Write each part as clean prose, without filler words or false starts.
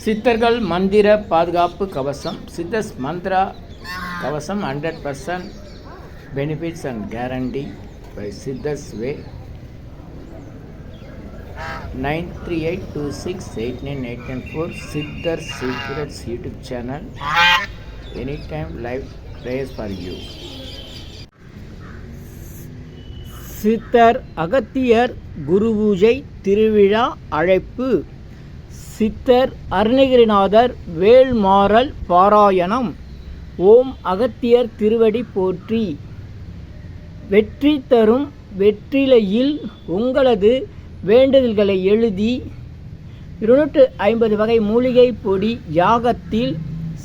சித்தர்கள் மந்திர பாதுகாப்பு கவசம். சித்தர்ஸ் மந்த்ரா கவசம் 100% benefits and guarantee by Siddhars way. 9382689894 Siddhar secrets YouTube channel. Any time live prayers for you. Siddhar Agathiyar குரு பூஜை திருவிழா அழைப்பு. சித்தர் அருணகிரிநாதர் வேல்மாறல் பாராயணம். ஓம் அகத்தியர் திருவடி போற்றி. வெற்றி தரும் வெற்றிலையில் உங்களது வேண்டுதல்களை எழுதி 250 வகை மூலிகை பொடி யாகத்தில்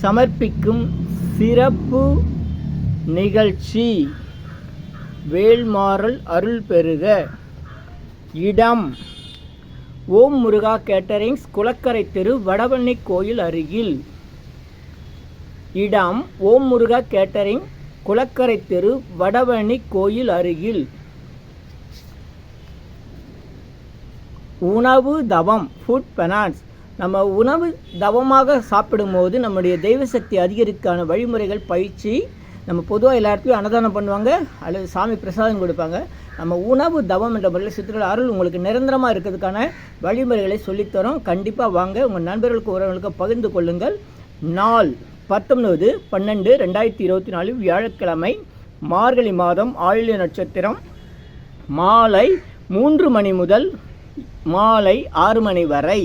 சமர்ப்பிக்கும் சிறப்பு நிகழ்ச்சி. வேல்மாறல் அருள் பெறுக. இடம் ஓம் முருகா கேட்டரிங்ஸ், குளக்கரை தெரு, வடபழனி கோயில் அருகில். இடம் ஓம் முருகா கேட்டரிங், குளக்கரை தெரு, வடபழனி கோயில் அருகில். உணவு தவம் ஃபுட் பெனான்ஸ். நம்ம உணவு தவமாக சாப்பிடும்போது நம்முடைய தெய்வ சக்தி அதிகரிக்கான வழிமுறைகள் பயிற்சி. நம்ம பொதுவாக எல்லா இடத்துலையும் அன்னதானம் பண்ணுவாங்க அல்லது சாமி பிரசாதம் கொடுப்பாங்க. நம்ம உணவு தவம் என்ற முறையில் சித்தர்கள் அருள் உங்களுக்கு நிரந்தரமாக இருக்கிறதுக்கான வழிமுறைகளை சொல்லித்தரோம். கண்டிப்பாக வாங்க, உங்கள் நண்பர்களுக்கு உறவுகளுக்கு பகிர்ந்து கொள்ளுங்கள். நாள் 19/12/2024 வியாழக்கிழமை, மார்கழி மாதம், ஆயில்ய நட்சத்திரம். மாலை 3 மணி முதல் மாலை 6 மணி வரை.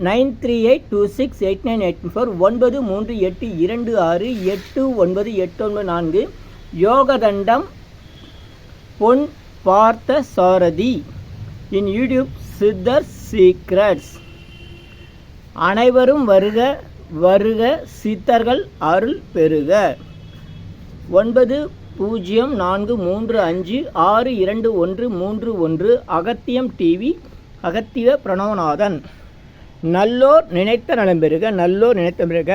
9382689894 9382268994. யோகதண்டம் பொன் பார்த்த சாரதி இன் யூடியூப் சித்தர் சீக்ரெட்ஸ். அனைவரும் வருக வருக, சித்தர்கள் அருள் பெறுக. 9043562131 அகத்தியம் டிவி, அகத்திய பிரணவநாதன். நல்லோர் நினைத்த நலம் பெறுக, நல்லோர் நினைத்த பெறுக.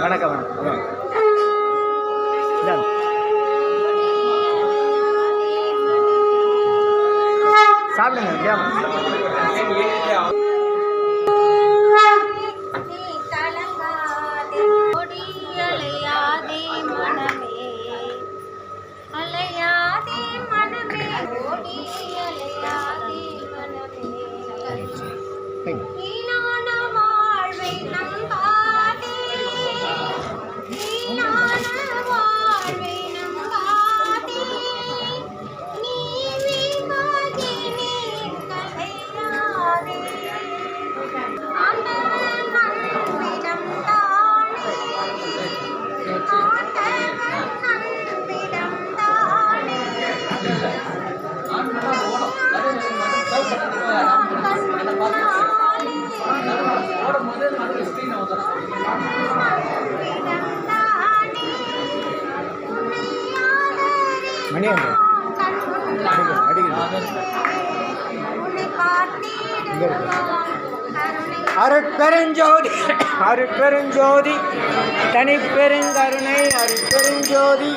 வணக்கம். சாப்பிடுங்க. அருட்பெருஞ்சோதி அருட்பெருஞ்சோதி தனிப்பெருங்கருணை அருட்பெருஞ்சோதி.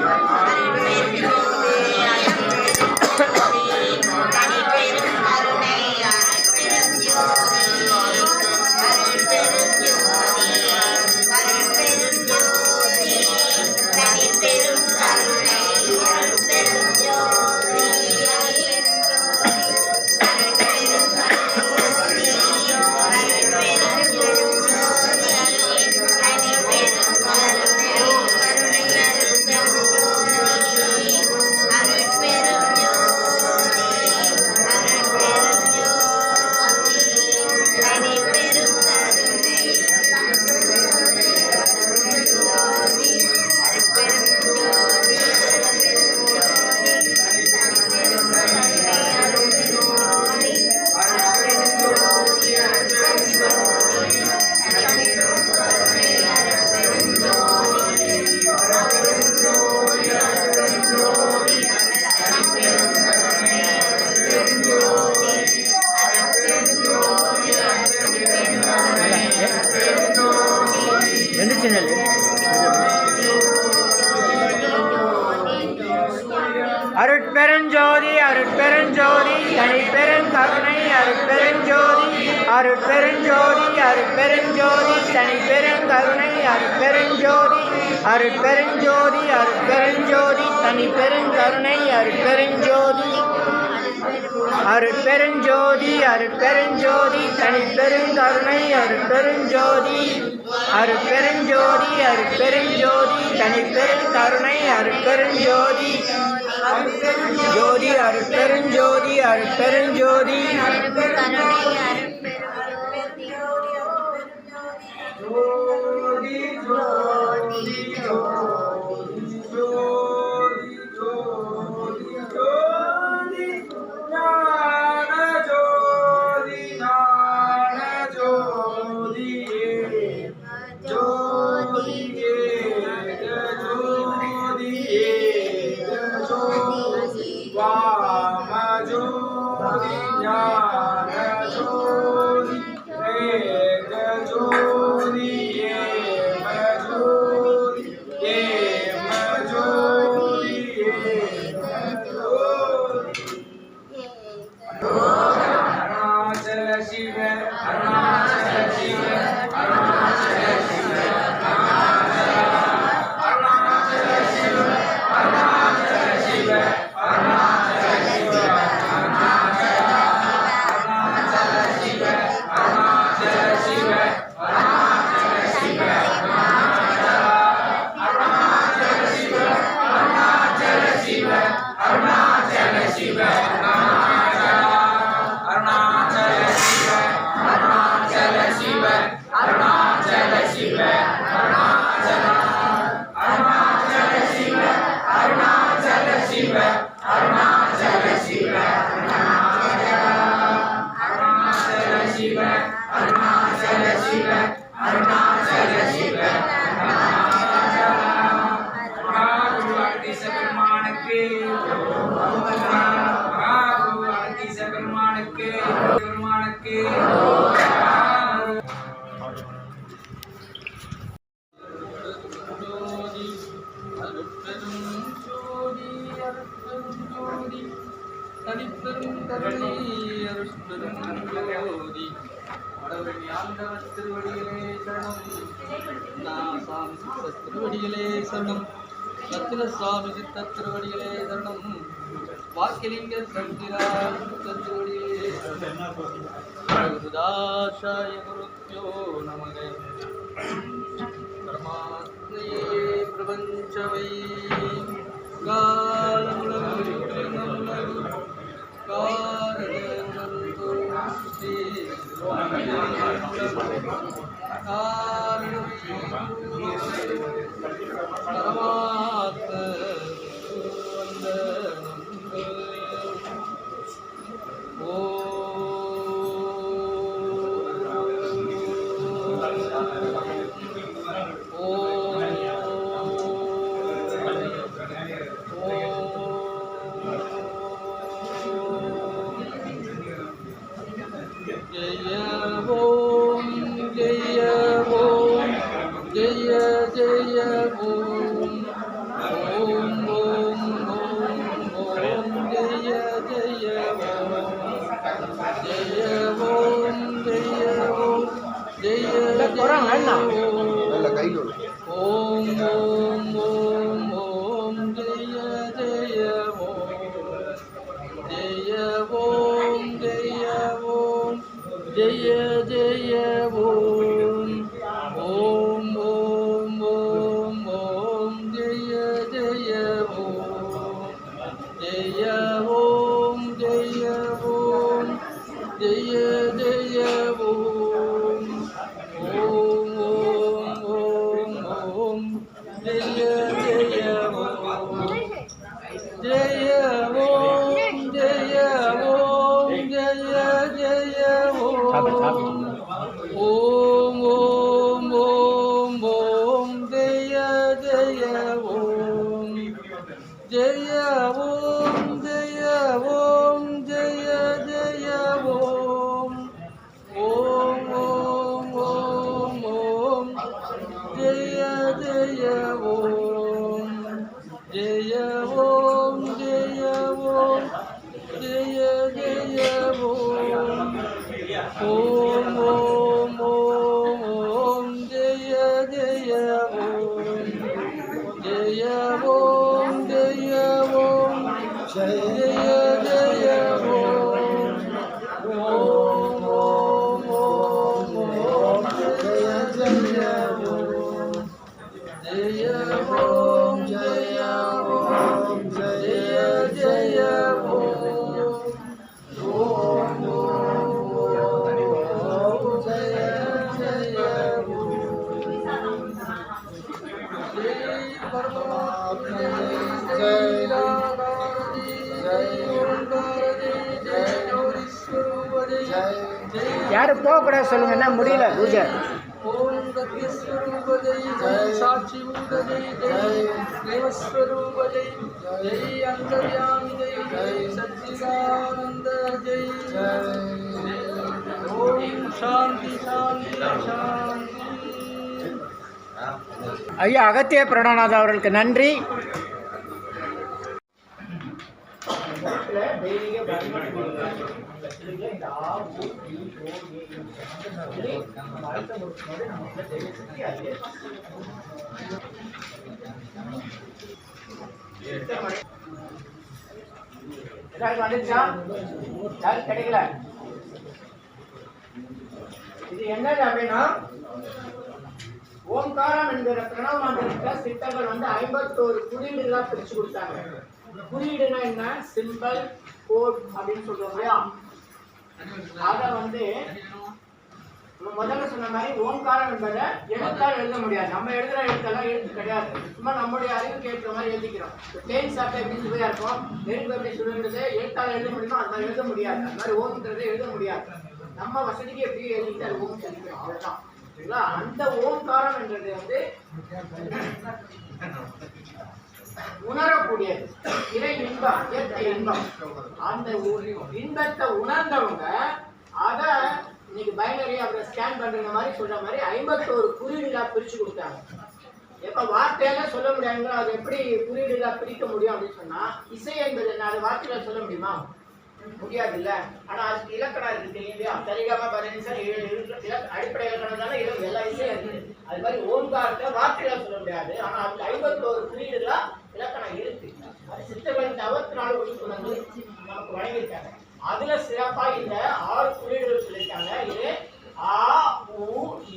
அருட்பெருஞ்சோதி அருட்பெருஞ்சோதி தனிப்பெருங்கருணை அருட்பெருஞ்சோதி அருட்பெருஞ்சோதி அருட்பெருஞ்சோதி தனிப்பெருங்கருணை அருட்பெருஞ்சோதி அருட்பெருஞ்சோதி அருட்பெருஞ்சோதி தனிப்பெருங்கருணை அருட்பெருஞ்சோதி அருட்பெருஞ்சோதி அருட்பெருஞ்சோதி தனிப்பெருங்கருணை அருட்பெருஞ்சோதி அருட்பெருஞ்சோதி அருட்பெருஞ்சோதி தனிப்பெருங்கருணை அருட்பெருஞ்சோதி ஜோதி அருட்பெருஞ்சோதி அருட்பெருஞ்சோதி திருவடிகளே சரணம் ரத்தினசாமி சித்த திருவடிகளே சரணம் வாக்கிலிங்க சந்திராய் திருவடிகளே குருதாசாய குருத்யோ நமக பரமாத்மையே பிரபஞ்சவை Jaya Om Jaya ஓம் ஓம் ஓம் ஓம் ஜெய ஜெய ஓம் ஜெய ஓம் ஜெய ஓம் ஜெய ஜெய ஓம் ஓம் ஓம் ஓம் ஓம் ஜெய ஜெய ஓம் ஜெய ஓம் ஜெய ஓம் ஜெய ஜெய ஓம் ஓம் ஓம் ஜெய ஜெய ஓம் ஜெய் பரமாத்மா ஜெய் ராதாரதி ஜெய் ஓங்காரதி ஜெய் ஜோதிஸ்வரூபதி ஜெய் யாரும் போகக்கூடாது சொல்லுங்க, என்ன முடியல பூஜை. ஓம் சத்யஸ்வரூபதி ஜெய் சாட்சி பூததி ஜெய் தேவஸ்வரூபதி ஜெய் அந்தர்யாமி ஜெய் சச்சிதானந்த ஜெய் ஓம் சாந்தி சாந்தி சாந்தி. ஐயா அகத்திய பிரணவநாதர் அவர்களுக்கு நன்றி. கிடைக்கல. இது என்னது அப்படின்னா, ஓம்காரம் என்கிற பிரணவ மந்திரத்தை சித்தர்கள் 51 குறியீடுகளா பிரிச்சு கொடுத்தாங்க. குறியீடுனா என்ன? சிம்பிள் கோட் அப்படின்னு சொல்றோம் இல்லையா? அத முதல்ல சொன்ன மாதிரி ஓம்காரம் என்பதை எழுத்தால் எழுத முடியாது. நம்ம எழுதுற எழுத்தெல்லாம் எழுத்து கிடையாது. சும்மா நம்மளுடைய அறிவுக்கு ஏற்ற மாதிரி எழுதிக்கிறோம். தேன் சாப்பிட்ட எப்படி சுவையா இருக்கும், நெருப்பு எப்படி சுடுன்றது எழுத்தால் எழுத முடியுமோ அது மாதிரி எழுத முடியாது. அது மாதிரி ஓம்ன்றதை எழுத முடியாது. நம்ம வசதிக்கு எப்படி எழுதிட்டு அது ஓம் சொல்லிக்கிறோம், அவ்வளவுதான். சரிங்களா? அந்த ஓம்காரம் என்றது உணரக்கூடியது. இறை இன்பம், இயற்கை இன்பம். அந்த இன்பத்தை உணர்ந்தவங்க அத இன்னைக்கு பைனரி அப்புறம் ஸ்கேன் பண்ற மாதிரி சொல்ற மாதிரி 51 குறியீடுகளா பிரிச்சு கொடுத்தாங்க. எப்ப வார்த்தையால சொல்ல முடியாதுங்கிற அது எப்படி குறியீடுகளா பிரிக்க முடியும் அப்படின்னு சொன்னா, இசை என்பது என்ன? அது வார்த்தையில சொல்ல முடியுமா? முடியாது இல்ல. ஆனா அதுக்கு இலக்கணம் இருக்கு தெரியுங்களா? சரிகமா பதினஞ்சு அடிப்படை இலக்கணம் தானே எல்லா இசையும் இருக்கு. அது மாதிரி ஓம்காரத்தை வார்த்தையில சொல்ல முடியாது. ஆனா அதுக்கு 51 குறியீடுகளா இலக்கணம் இருக்கு. அது சித்தர்கள் 64 ஒழுங்குகள் நமக்கு வழங்கியிருக்காங்க. அதுல சிறப்பா இந்த 6 குறியீடுகள் சொல்லியிருக்காங்க. இது ஆ உ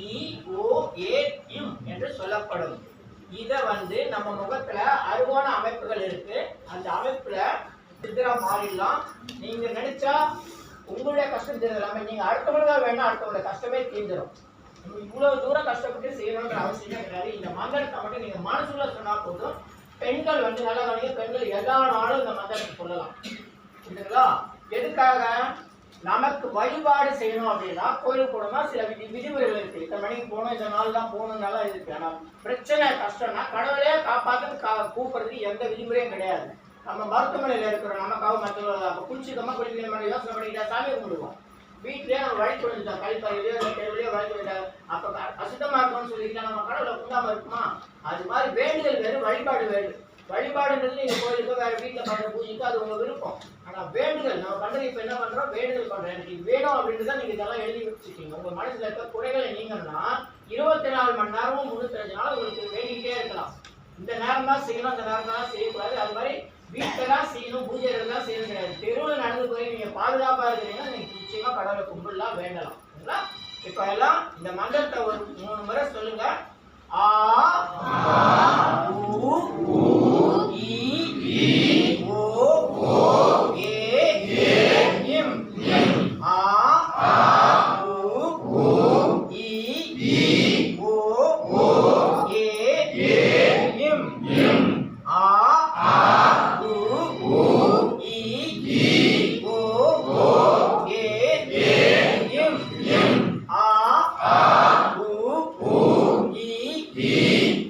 இ ஓ ஏ இம் என்று சொல்லப்படும். இத நம்ம முகத்துல அருவான அமைப்புகள் இருக்கு. அந்த அமைப்புல சித்திரா மாறிடலாம். நீங்க நினைச்சா உங்களுடைய கஷ்டம் தீர்ந்தலாமே. நீங்க அடுத்தவங்களுக்காக வேணா அடுத்தவங்களோட கஷ்டமே தீர்ந்துடும். நீங்க இவ்வளவு தூரம் கஷ்டப்பட்டு செய்யணும்ன்ற அவசியமே கிடையாது. இந்த மந்திரத்தை மட்டும் நீங்க மனசுல சொன்னா போதும். பெண்கள் நல்லா கவனிங்க, பெண்கள் எல்லா நாளும் இந்த மந்திரத்தை சொல்லலாம். சரிங்களா? எதுக்காக? நமக்கு வழிபாடு செய்யணும் அப்படின்னா கோயிலுக்கு போனோம்னா சில விதிமுறைகள் இருக்கு. இத்தனை மணிக்கு போகணும், இந்த நாள் தான் போகணும்னால இருக்கு. ஆனா பிரச்சனை கஷ்டம்னா கடவுளே காப்பாத்து கூப்பிடுறதுக்கு எந்த விதிமுறையும் கிடையாது. நம்ம மருத்துவமனையில இருக்கிறோம், நமக்காக மற்றவங்க குளிச்சுக்கமா குளிக்க யோசனை பண்ணிக்கிட்டா சாமி கும்பிடுவோம். வீட்லயே நம்ம வழி சொல்லிட்டோம், கழிப்பறையிலயோ இல்லை தெருவிலையோ வழி சொல்லிட்டோம். அப்ப அசுத்தமா இருக்கணும்னு சொல்லிக்கிட்டா நம்ம கடவுளை குந்தாம இருக்குமா? அது மாதிரி வேண்டுதல் வேறு, வழிபாடு வேறு. வழிபாடுன்றது நீங்க கோயிலுக்கோ வேற வீட்டுல பண்ற பூஜைக்கோ அது உங்க விருப்பம். ஆனா வேண்டுதல் நம்ம பண்றது இப்ப என்ன பண்றோம்? வேண்டுதல் பண்றோம். எனக்கு இது வேணும் அப்படின்றத நீங்க இதெல்லாம் எழுதி வச்சுக்கீங்க. உங்க மனசுல இருக்க குறைகளை நீங்கன்னா 24 மணி நேரமும் 365 நாள் உங்களுக்கு வேண்டிக்கிட்டே இருக்கலாம். இந்த நேரம் தான் செய்யணும், இந்த நேரம் தான் செய்யக்கூடாது. அது மாதிரி வீட்டெல்லாம் செய்யணும், பூஜைகள் தான் செய்யணும் கிடையாது. தெருவில் நடந்து போய் நீங்க பாதுகாப்பா இருக்கிறீங்கன்னா நீங்க நிச்சயமா கடவுளை கும்பிடலாம், வேண்டலாம். இப்ப எல்லாம் இந்த மந்திரத்தை ஒரு 3 முறை சொல்லுங்க. ஆ உ இ ஓ ஏ இம். ஆ உ இ ஓ ஏ இம். ஆ உ இ ஓ ஏ இம். ஆ உ இ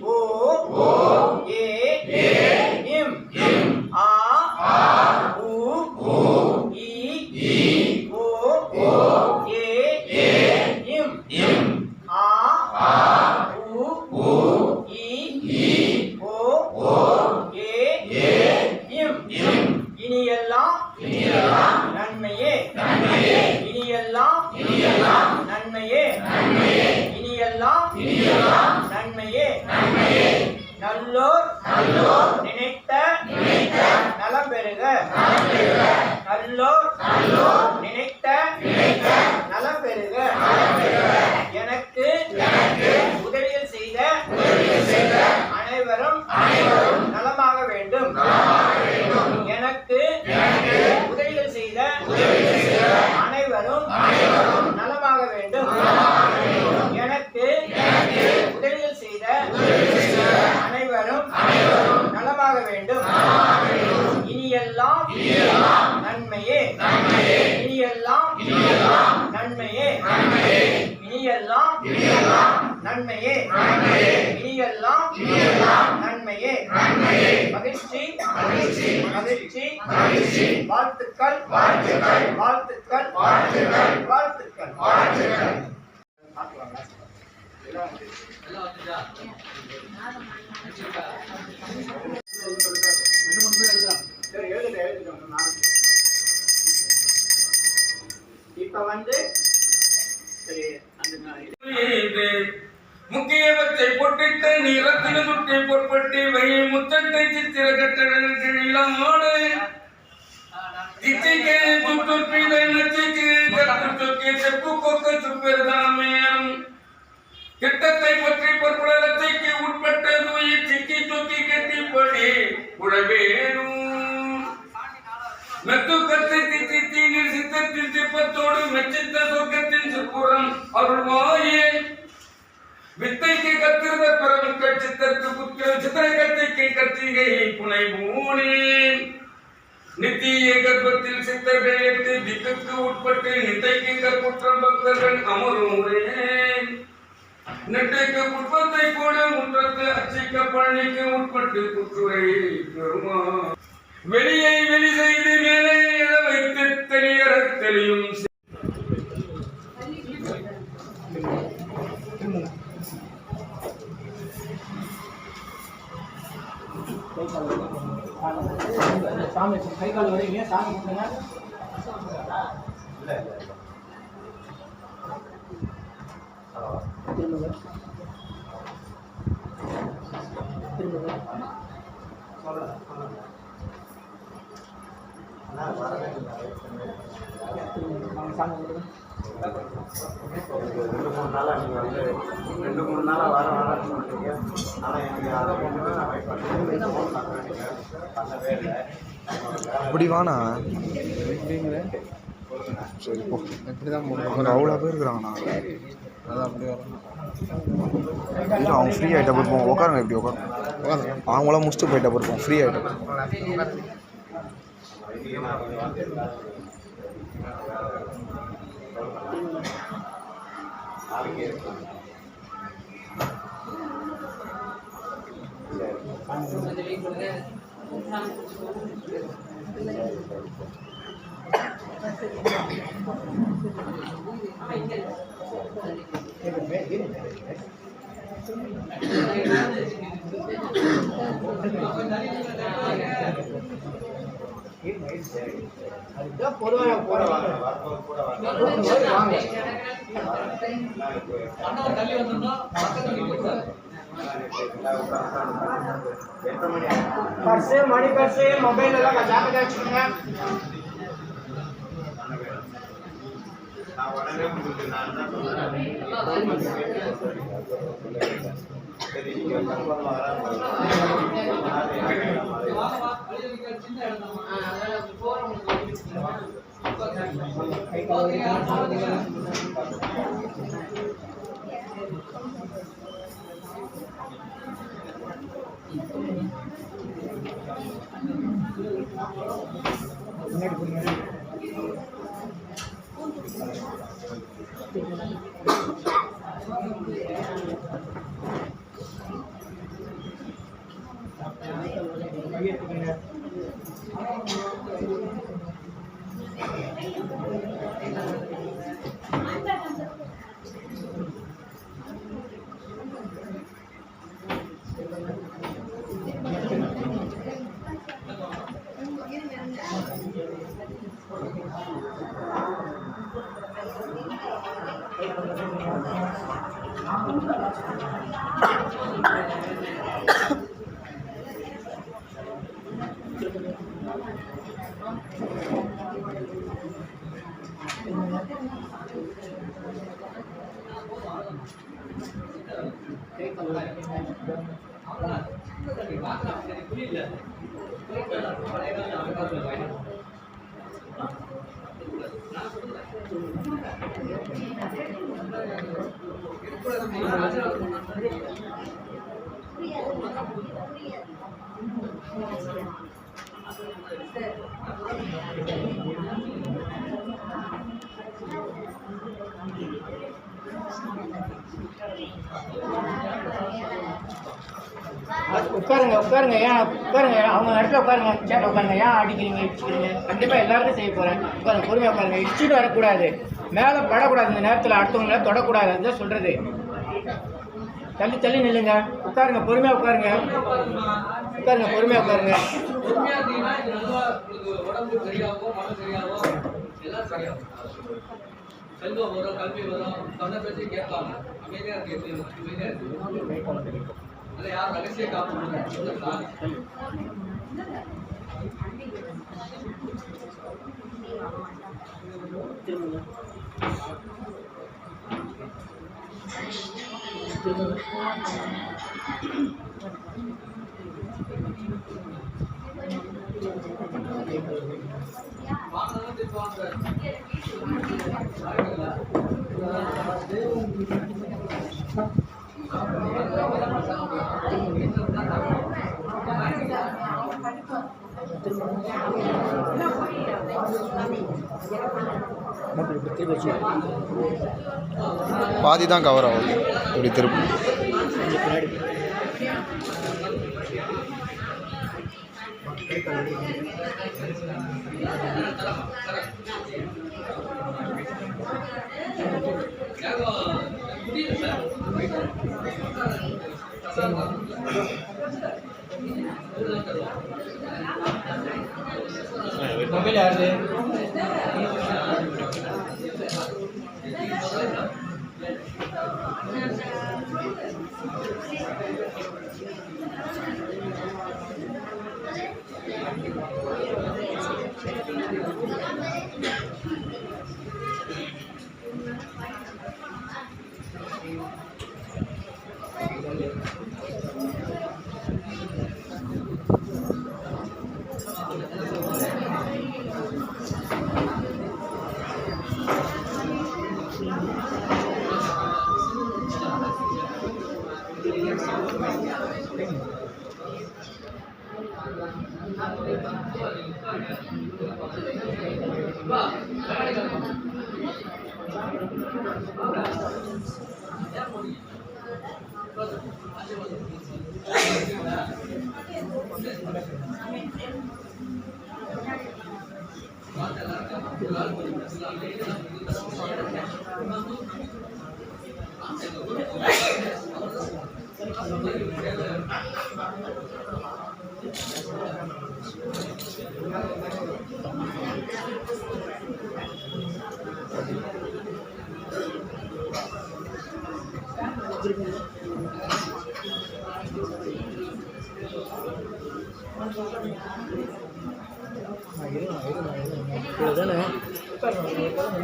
ஓ ஏ நினைத்த நலம் பெறுக. நல்லோர் நினைத்த நலம் பெறுக. எனக்கு உதவிகள் செய்த அனைவரும் நலமாக வேண்டும். எனக்கு உதவிகள் செய்த அனைவரும் நலமாக வேண்டும். எனக்கு உதவிகள் செய்த அனைவரும் நலமாக வேண்டும். இனியெல்லாம் நன்மையே. இனியெல்லாம் நன்மையே. இனியெல்லாம் நன்மையே. இனியெல்லாம் நன்மையே. மகிழ்ச்சி மகிழ்ச்சி வாழ்த்துக்கள் வாழ்த்துக்கள் வாழ்த்துக்கள் வாழ்த்துக்கள். இப்ப வந்து முக்கியவற்றை பொட்டிட்ட நிறத்தில் சுட்டி பொற்பட்டி வை முத்தட்டை சித்திர கட்டணோடு இச்சைக்கு சுற்றுப்பீத நச்சைக்கு கற்றுச்சொக்கி செப்பு கொக்க சுப்பெருதாமேயம் திட்டத்தை பற்றி பொற்புலத்தைக்கு உட்பட்ட நோயை சிக்கி சொக்கி கட்டிப்படி உழவேணும் மெத்து கத்தை திட்டி தீனில் சித்தத்தின் சிப்பத்தோடு மெச்சித்த சொக்கத்தின் சிற்புறம் அருள்வாயே வித்தைக்கு கத்திருந்த பிறவுக்கள் சித்தற்கு புத்திரம் சித்திரை கத்தைக்கு கத்திகை புனை மூனேன் நித்திய கர்ப்பத்தில் சித்தர்கள் 8 திக்குக்கு உட்பட்டு நித்தைக்கு கற்புற்றம் பக்தர்கள் அமருறேன் நெட்டைக்கு புட்பத்தை கூட முற்றத்து அச்சிக்க பழனிக்கு உட்பட்டு குற்றுரை பெருமா வெளியை வெளி செய்து மேலே எழ வைத்து தெளியற தெளியும் சாமி கை கால் வரீங்க. சாமி கும்பிடுங்க. திரும்புங்க திரும்புங்க. சாமி கும்பிடுங்க. 2-3 நாளா நீங்க வந்து 2-3 நாளா வர சொல்றீங்க. ஆனா எனக்கு அதை கொண்டு நான் வெயிட் பண்ணிட்டு பண்ணவே இல்லை. அப்படி வாண்ணா சரி போ. இப்படி தான் போகணும். அவ்வளோ பேர் இருக்கிறாங்கண்ணா. அதான் அப்படி வரணும். இல்லை அவங்க ஃப்ரீ ஆகிட்ட போயிருப்போம். உட்காருங்க இப்படி உட்காருங்க. அவங்களாம் முடிச்சுட்டு போயிட்டா போயிருப்போம். ஃப்ரீ ஆகிட்ட பர்ஸு மணி பர்ஸு மொபைல் எல்லாம் ஜாக்கிரதையா வச்சுக்கோங்க. நான் உடனே உங்களுக்கு நான் தான் சரி நீங்க கன்ஃபார்ம் உட்காருங்க உட்காருங்க, ஏன் உட்காருங்க, அவங்க இடத்துல உட்காருங்க, சேட்டை உட்காருங்க, ஏன் அடிக்கிறீங்க இடிச்சுக்கிறீங்க? கண்டிப்பாக எல்லாருக்கும் செய்ய போகிறேன். உட்காருங்க, பொறுமையாக உட்காருங்க, இடிச்சுட்டு வரக்கூடாது, மேலே படக்கூடாது, இந்த நேரத்தில் அடுத்தவங்கள தொடக்கூடாது, அதுதான் சொல்கிறது. தள்ளி தள்ளி நில்லுங்க, உட்காருங்க, பொறுமையாக உட்காருங்க, உட்காருங்க, பொறுமையாக உட்காருங்க. செல்வம் வரும், கல்வி வரும், சொன்ன பேச்சு கேட்பாங்க. அமைதியா இருக்கு, அமைதியா இருக்கு. அதில் யார் ரகசிய காப்பு வாங்க திட்டுவாங்க. பாதி தான் கவர் ஆகுது இப்படி திருப்பி. மொபைல் யாரு?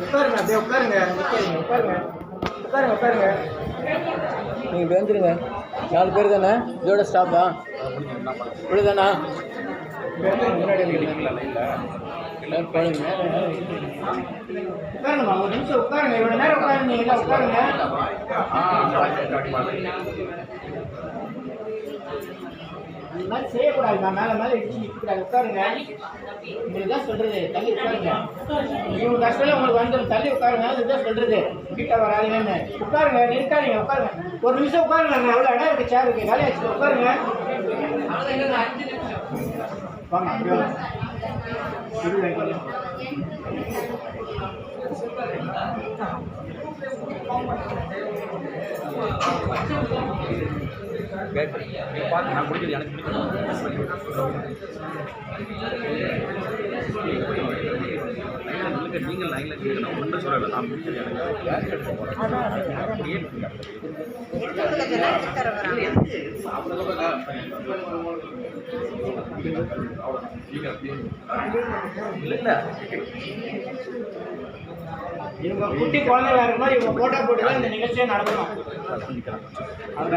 உட்காருங்க, அப்படியே உட்காருங்க, நிற்காதீங்க, உட்காருங்க, உட்காருங்க, உட்காருங்க. நீங்கள் இப்படி வந்துருங்க. 4 பேர் தானே இதோட ஸ்டாப்பா? இப்படி தானா? முன்னாடி எல்லாரும் போடுங்க. உட்காருங்கம்மா, ஒரு நிமிஷம் உட்காருங்க. இவ்வளோ நேரம் உட்காருங்க, உட்காருங்க. இந்த மாதிரி செய்யக்கூடாதுமா, மேலே இடிச்சு நிற்கக்கூடாது. உட்காருங்க, உங்களுக்கு தான் சொல்கிறது, தள்ளி உட்காருங்க. இவங்க கஷ்டம் உங்களுக்கு வந்துடும், தள்ளி உட்காருங்க, இதுதான் சொல்கிறது, கிட்ட வராதுங்கன்னு. உட்காருங்க, நிற்காதீங்க, உட்காருங்க. ஒரு நிமிஷம் உட்காருங்க, எவ்வளோ இடம் இருக்குது சேருக்கு, வேலையை வச்சு உட்காருங்க. வாங்க, அப்படி வாங்க. நான் முடிஞ்சது எனக்கு நீங்கள் லைனில் நான் ஒன்றும் சொல்லலை. நான் முடிஞ்சது எனக்கு இவங்க குட்டி குழந்தைகளா இருக்கும்போது இவங்க போட்டோ போட்டு தான் இந்த நிகழ்ச்சியை நடத்தணும். அதில்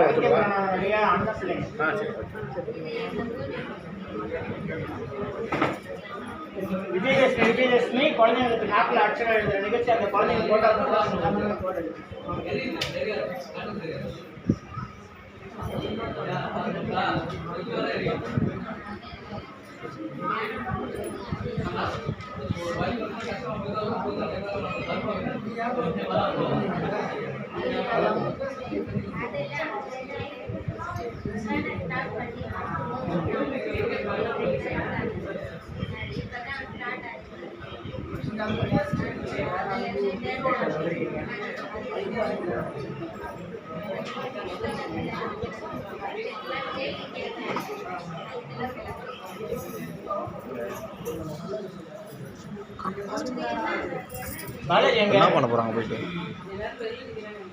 நிறைய அண்ணன் பிள்ளைங்க விஜயலட்சுமி குழந்தைங்களுக்கு நாட்டில் அக்ஷரம் எழுதுகிற நிகழ்ச்சி. அந்த குழந்தைங்க போட்டோ போட்டு என்ன பண்ண போகிறாங்க போயிட்டு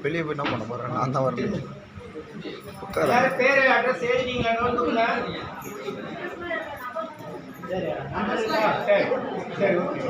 வெளியே போய் என்ன பண்ண போகிறேன்? நான் தான் வரல. உட்கார பேர் அட்ரஸ் எழுதிங்க நோட்புக்கில். சரி சரி ஓகே.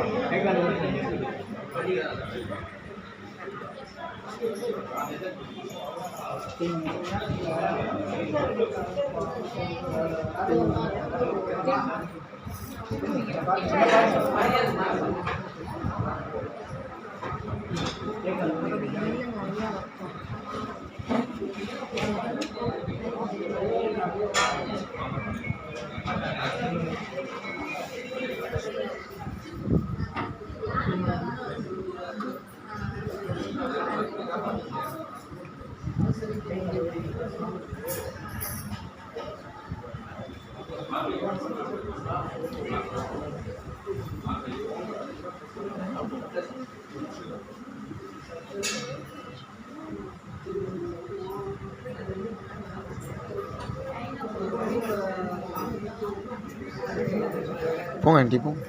போங்க ஆண்டி போங்க.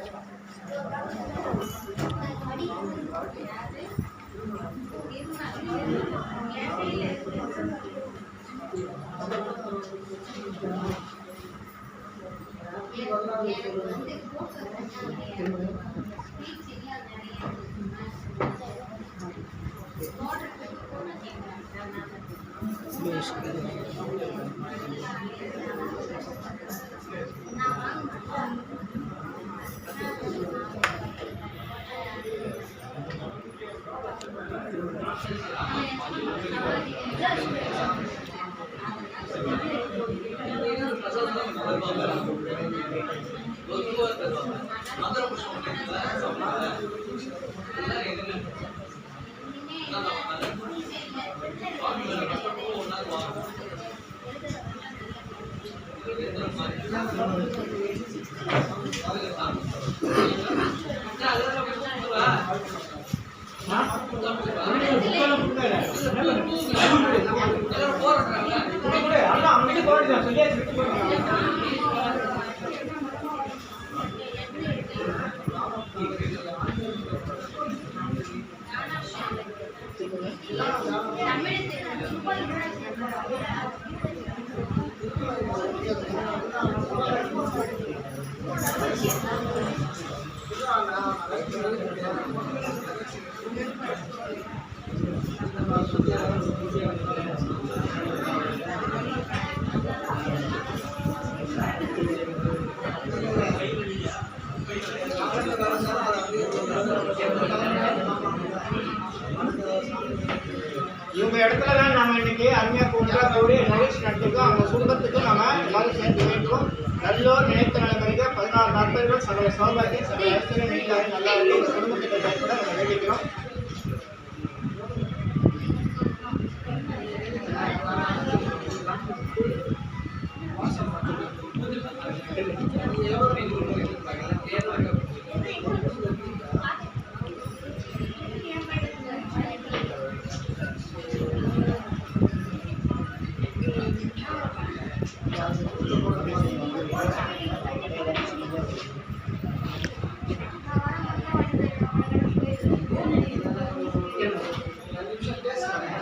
இவங்க இடத்துல தான் நம்ம இன்னைக்கு அருமையாக கூடி நிகழ்ச்சி நடத்திருக்கோம். அவங்க குடும்பத்துக்கு நம்ம எல்லாரும் சேர்த்து வேண்டும். நல்லோர் நினைத்த நிலைமைக்கு 16 நாட்கள் சகல சௌபாகியம் சகல ஐஸ்வர்யம் நீங்களாக நல்லா இருக்கு. குடும்பத்துக்கு பயப்பட நம்ம வேண்டிக்கிறோம்.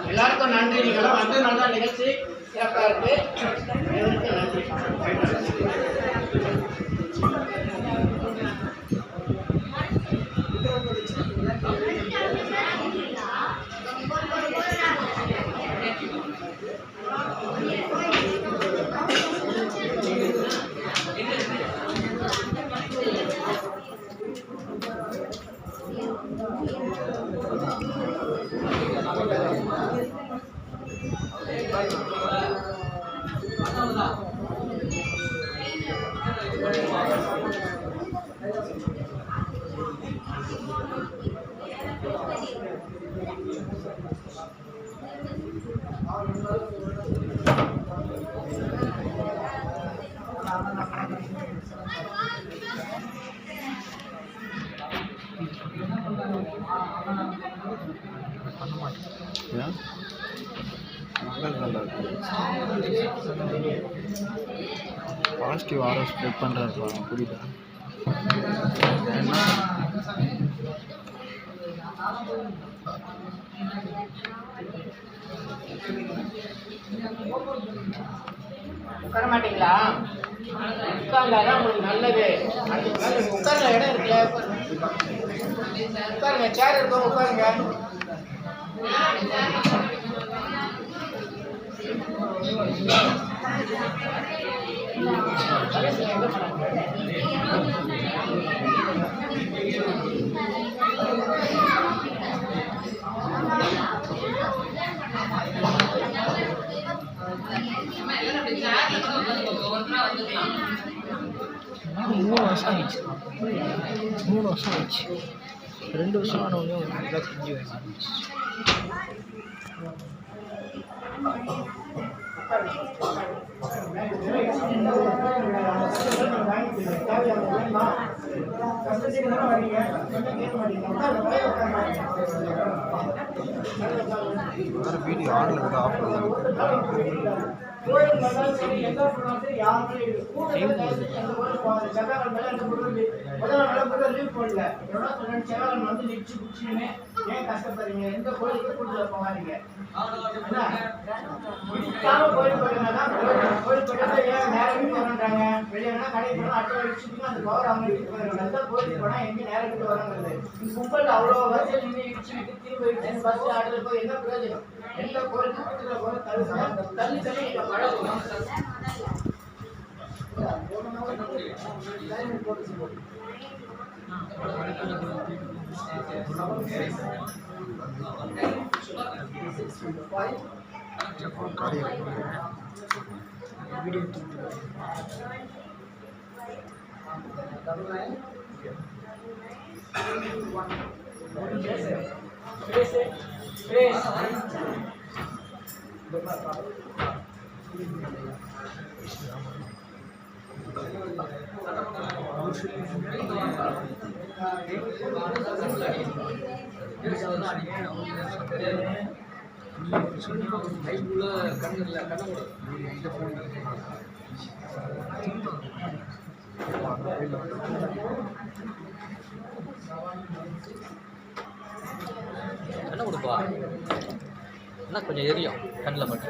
எல்லாருக்கும் நன்றி. நீங்களும் வந்து நல்லா நிகழ்ச்சி சிறப்பாக இருக்கு. நன்றி. ஏன் மக்கள் நல்லா இருக்கு பாசிட்டிவ் ஆரோ ஸ்ப்ரெட் பண்ணுறாருப்பா புரியுதா ஏன்னா உட்கார மாட்டீங்களா? உட்கார்ந்தாதான் உங்களுக்கு நல்லது. அதுக்கு மேல நீங்க உட்கார்ற இடம் இருக்குல்ல, உட்காருங்க. சேர் இருக்கவங்க உட்காருங்க. மூணு வருஷம் ஆயிடுச்சு 2 வருஷம் ஆனவங்க தெரிஞ்சு ஆரம்பிச்சு. வேறு வீடியோ ஆடில் கூட ஆஃப் கோயில் வந்தாலும் சரி, எங்க போனாலும் சரி, யாருமே செவ்வாய் மேல என்ன பண்ணுறது? முதல்ல மேல கூட லீவ் போடல. எவ்வளோ சொன்னேன், செவ்வாய் வந்து நிச்சு குச்சின்னு ஏன் கஷ்டப்படுறீங்க? எந்த கோயிலுக்கு கூட்டு போகாதீங்க. கோயில் போயிட்டா கோயில் போயிட்டா ஏன் நேரம் வீட்டு வரன்றாங்க? வெளியே கடைக்கு போனால் அடுத்த வச்சுட்டு அந்த பவர் அவங்க வீட்டுக்கு போயிடுறாங்க. கோயிலுக்கு போனால் எங்கே நேரம் வீட்டு வராங்கிறது கும்பல் அவ்வளோ வருஷம் நின்று இடிச்சு விட்டு திரும்ப இடிச்சு பஸ் ஆடுறது போய் என்ன பிரயோஜனம்? எந்த கோயிலுக்கு கூட்டுல போல தள்ளி தள்ளி பழகும். கண்ணை கொடுப்பா என்ன கொஞ்சம் எரியும் கண்ணில் பட்டு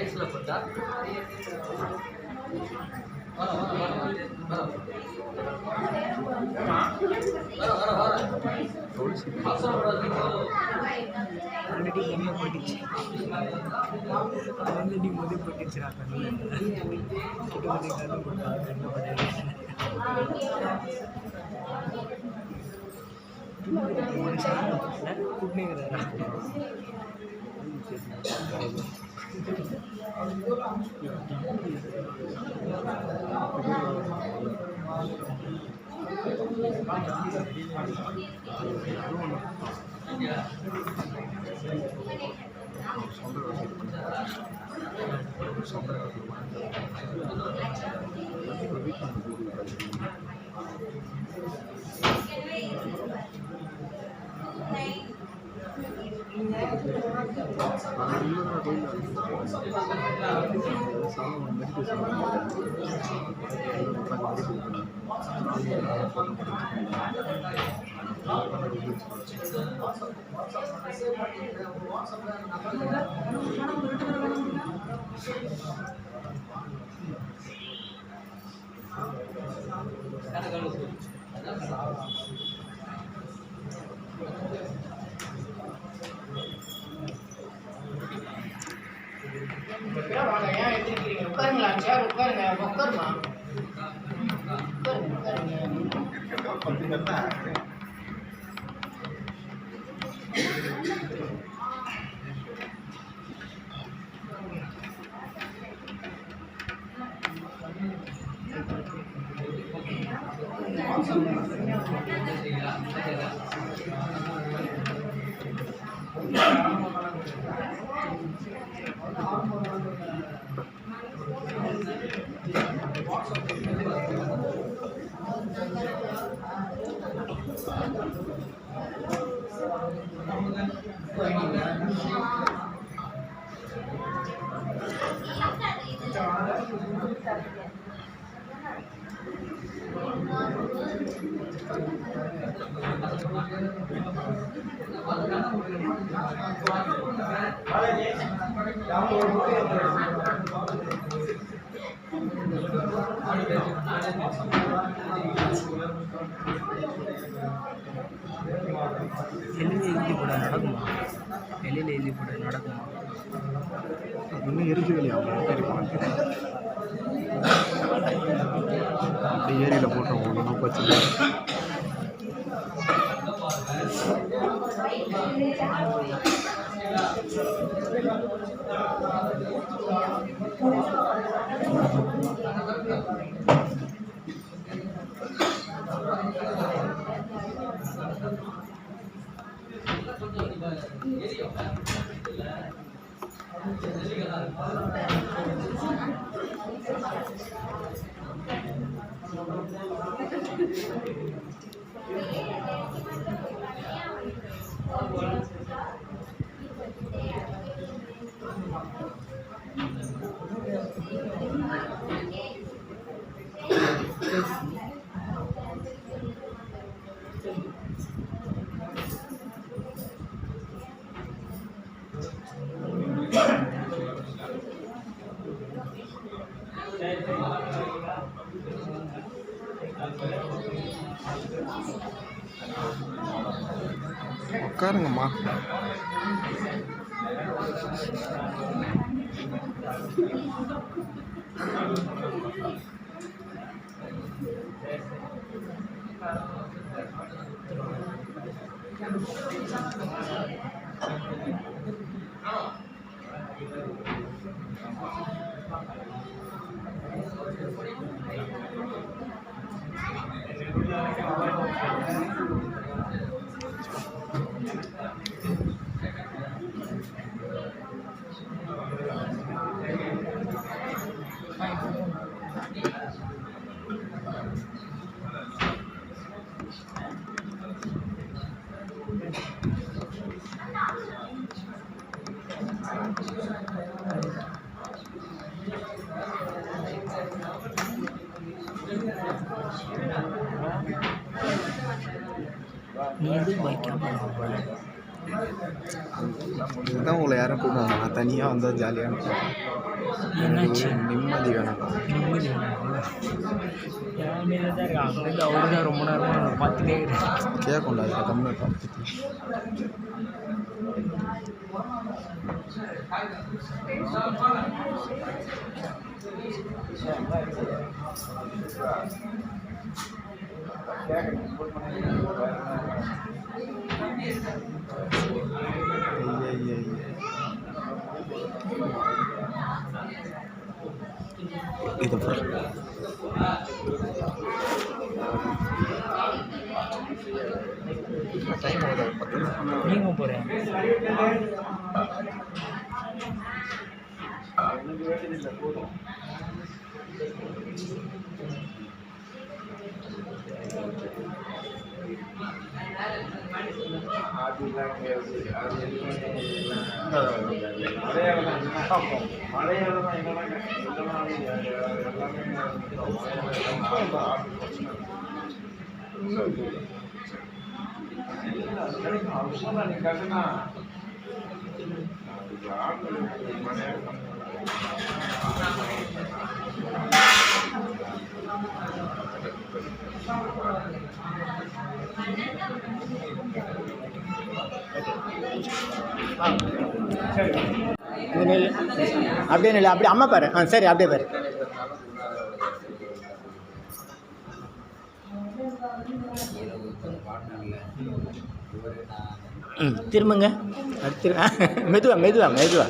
ஐஸில் பட்டா கனகலசு அதான் கனகலசு. வாங்க, ஏன் எதிர்க்கிறீங்க? உட்காருங்களா, சேர் உட்காருங்க, உட்காருமா, உட்காருங்க. வெளியில் எழுதி போட நடக்குமா? வெளியில் எழுதி போட நடக்குமா? ஒன்றும் எரிக்கலையா இருப்பாங்க அப்படியே ஏரியில் போட்டுருவோம் ஒன்றும் பிரச்சனை. உட்காருங்கம்மா. நீ எதுவும் வைக்காம இதுதான் உங்களை யாரும் கூப்பிடுவாங்க. நான் தனியாக வந்தால் ஜாலியாக இருக்கும். என்னாச்சு? நிம்மதி வேணாம். நிம்மதி வேணாமா? தான் இருக்கு. அங்கேருந்து அவரு தான் ரொம்ப நேரமாக பார்த்துட்டே இருக்கேன். கேட்கல அதில் கம்மியாக பார்த்து இது டைம் ஆகுது. நீங்கள் போகிறேன். மலையாளம் இங்க நில்லு. அப்படியே நில்லு, அப்படியே அம்மா பாரு. சரி, அப்படியே பாரு. திரும்புங்க. மெதுவா மெதுவா மெதுவா.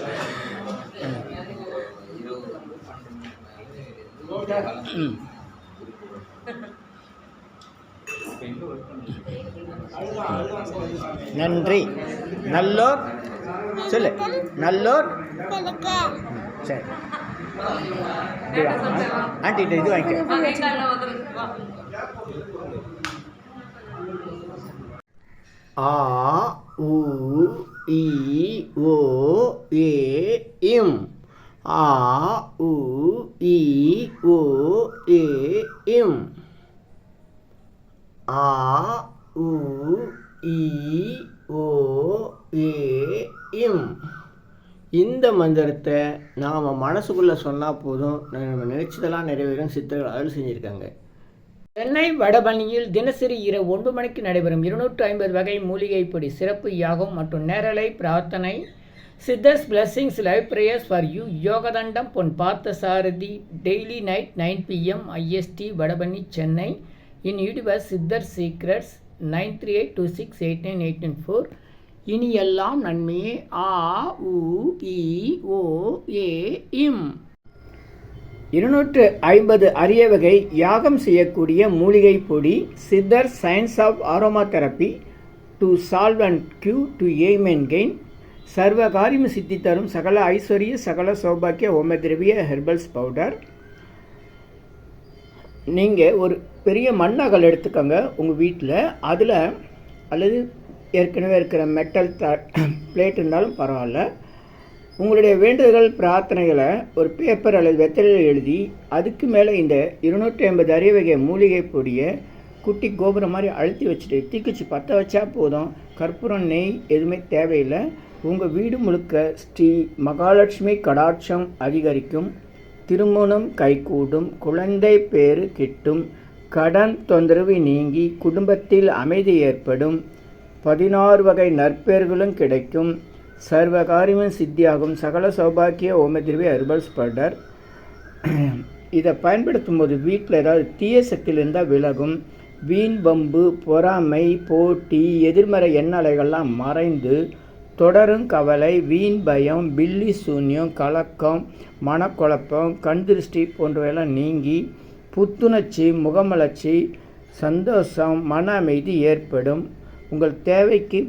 நன்றி. நல்லோர் சொல்லு. நல்லோர். சரி, ஆண்டிகிட்ட இது வாங்கிக்க. ஆ உ இ ஓ ஏ இம். ஆ உ இ ஓ ஏ இம். ஆ உ இ ஓ ஏ இம். இந்த மந்திரத்தை நாம் மனசுக்குள்ளே சொன்னால் போதும், நம்ம நினைச்சதெல்லாம் நிறைவேறும். சித்தர்கள் அருள் செஞ்சுருக்காங்க. சென்னை வடபழனியில் தினசரி இரவு 9 மணிக்கு நடைபெறும் 250 வகை மூலிகை பொடி சிறப்பு யாகம் மற்றும் நேரலை பிரார்த்தனை. Siddhars blessings live prayers for you. யோகதண்டம் Pon Partha Sarathi. Daily night 9 PM IST Vadapalani Chennai. In universe Siddhar secrets 9382689894. இனி எல்லாம் நன்மையே. ஆ உ இ ஓ ஏ இம். 250 அரிய வகை யாகம் செய்யக்கூடிய மூலிகை பொடி. Siddhar science of aroma therapy to solve and cure to aim and gain. சர்வ காரியம் சித்தி தரும் சகல ஐஸ்வர்ய சகல சௌபாக்கிய ஓமதிரவிய ஹெர்பல்ஸ் பவுடர். நீங்கள் ஒரு பெரிய மண்ணகல் எடுத்துக்கோங்க உங்கள் வீட்டில். அதில் அல்லது ஏற்கனவே இருக்கிற மெட்டல் பிளேட் இருந்தாலும் பரவாயில்ல, உங்களுடைய வேண்டுதல்கள் பிரார்த்தனைகளை ஒரு பேப்பர் அல்லது வெத்தலையில் எழுதி அதுக்கு மேலே இந்த 250 அரிய வகை மூலிகை பொடியை குட்டி கோபுரம் மாதிரி அழுத்தி வச்சுட்டு தீக்குச்சி பற்ற வச்சா போதும். கற்பூரம் நெய் எதுவுமே தேவையில்லை. உங்கள் வீடு முழுக்க ஸ்ரீ மகாலட்சுமி கடாட்சம் அதிகரிக்கும். திருமணம் கைகூடும். குழந்தை பேறு கிட்டும். கடன் தொந்தரவு நீங்கி குடும்பத்தில் அமைதி ஏற்படும். 16 வகை நற்பெயர்களும் கிடைக்கும். சர்வகாரியமும் சித்தியாகும். சகல சௌபாக்கிய ஓமதிரவி ஹெர்பல்ஸ் பவுடர். இதை பயன்படுத்தும் போது வீட்டில் ஏதாவது தீய சக்தியில் இருந்தால் விலகும். வீண் வம்பு, பொறாமை, போட்டி, எதிர்மறை எண்ணலைகள்லாம் மறைந்து தொடரும் கவலை, வீண் பயம், பில்லி சூன்யம், கலக்கம், மனக்குழப்பம், கண் திருஷ்டி போன்றவையெல்லாம் நீங்கி புத்துணர்ச்சி, முகமலர்ச்சி, சந்தோஷம், மன அமைதி ஏற்படும். உங்கள் தேவைக்கு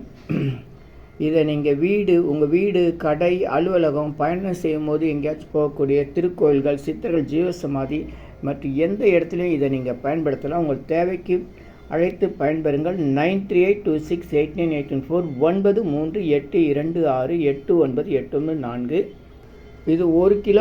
இதை நீங்கள் உங்கள் வீடு, கடை, அலுவலகம், பயணம் செய்யும் போது எங்கேயாச்சும் போகக்கூடிய திருக்கோயில்கள், சித்தர்கள் ஜீவசமாதி மற்றும் எந்த இடத்துலையும் இதை நீங்கள் பயன்படுத்தலாம். உங்கள் தேவைக்கு அழைத்து பயன்பெறுங்கள். 9382689894 9382689894. இது 1 கிலோ